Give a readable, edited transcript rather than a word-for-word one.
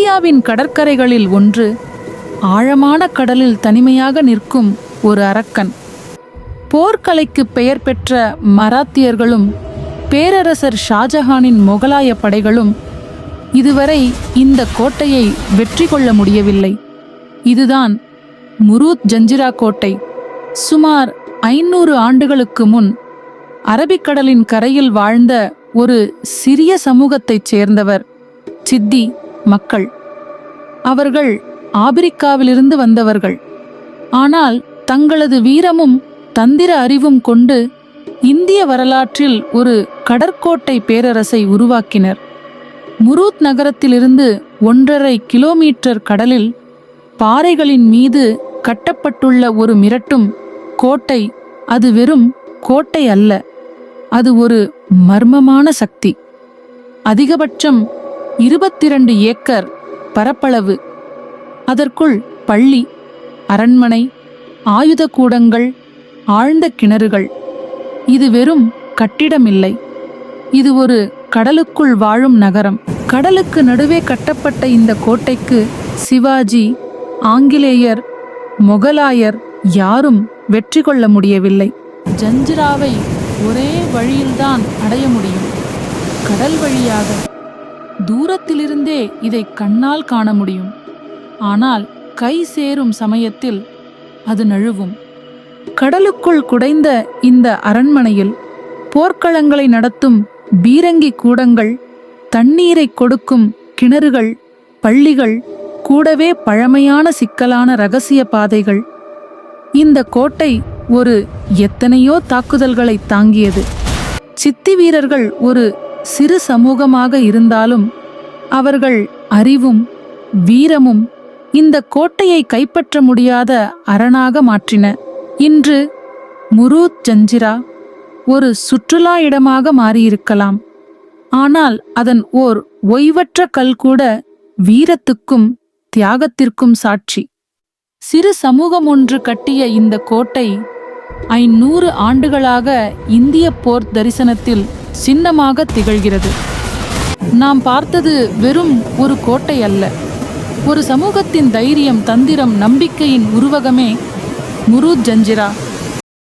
இந்தியாவின் கடற்கரைகளில் ஒன்று, ஆழமான கடலில் தனிமையாக நிற்கும் ஒரு அரக்கன். போர்க்கலைக்கு பெயர் பெற்ற மராத்தியர்களும் பேரரசர் ஷாஜஹானின் மொகலாய படைகளும் இதுவரை இந்த கோட்டையை வெற்றி கொள்ள முடியவில்லை. இதுதான் முரூத் ஜஞ்சிரா கோட்டை. சுமார் 500 ஆண்டுகளுக்கு முன் அரபிக்கடலின் கரையில் வாழ்ந்த ஒரு சிறிய சமூகத்தைச் சேர்ந்தவர் சித்தி மக்கள். அவர்கள் ஆபிரிக்காவிலிருந்து வந்தவர்கள். ஆனால் தங்களது வீரமும் தந்திர அறிவும் கொண்டு இந்திய வரலாற்றில் ஒரு கடற்கோட்டை பேரரசை உருவாக்கினர். முரூத் நகரத்திலிருந்து 1.5 கிலோமீட்டர் கடலில் பாறைகளின் மீது கட்டப்பட்டுள்ள ஒரு மிரட்டும் கோட்டை. அது வெறும் கோட்டை அல்ல, அது ஒரு மர்மமான சக்தி. அதிகபட்சம் 22 ஏக்கர் பரப்பளவு. அதற்குள் பள்ளி, அரண்மனை, ஆயுத கூடங்கள், ஆழ்ந்த கிணறுகள். இது வெறும் கட்டிடமில்லை, இது ஒரு கடலுக்குள் வாழும் நகரம். கடலுக்கு நடுவே கட்டப்பட்ட இந்த கோட்டைக்கு சிவாஜி, ஆங்கிலேயர், மொகலாயர் யாரும் வெற்றி கொள்ள முடியவில்லை. ஜஞ்சிராவை ஒரே வழியில்தான் அடைய முடியும், கடல் வழியாக. தூரத்திலிருந்தே இதை கண்ணால் காண முடியும். ஆனால் கை சேரும் சமயத்தில் அது நழுவும். கடலுக்குள் குடைந்த இந்த அரண்மனையில் போர்க்களங்களை நடத்தும் பீரங்கி கூடங்கள், தண்ணீரை கொடுக்கும் கிணறுகள், பள்ளிகள், கூடவே பழமையான சிக்கலான இரகசிய பாதைகள். இந்த கோட்டை ஒரு எத்தனையோ தாக்குதல்களை தாங்கியது. சித்தி வீரர்கள் ஒரு சிறு சமூகமாக இருந்தாலும் அவர்கள் அறிவும் வீரமும் இந்த கோட்டையை கைப்பற்ற முடியாத அரணாக மாற்றின. இன்று முரூத் ஜஞ்சிரா ஒரு சுற்றுலா இடமாக மாறியிருக்கலாம். ஆனால் அதன் ஓர் ஓய்வற்ற கல் கூட வீரத்துக்கும் தியாகத்திற்கும் சாட்சி. சிறு சமூகம் ஒன்று கட்டிய இந்த கோட்டை 500 ஆண்டுகளாக இந்திய போர் தரிசனத்தில் சின்னமாக திகழ்கிறது. நாம் பார்த்தது வெறும் ஒரு கோட்டை அல்ல, ஒரு சமூகத்தின் தைரியம், தந்திரம், நம்பிக்கையின் உருவகமே முரூத் ஜஞ்சிரா.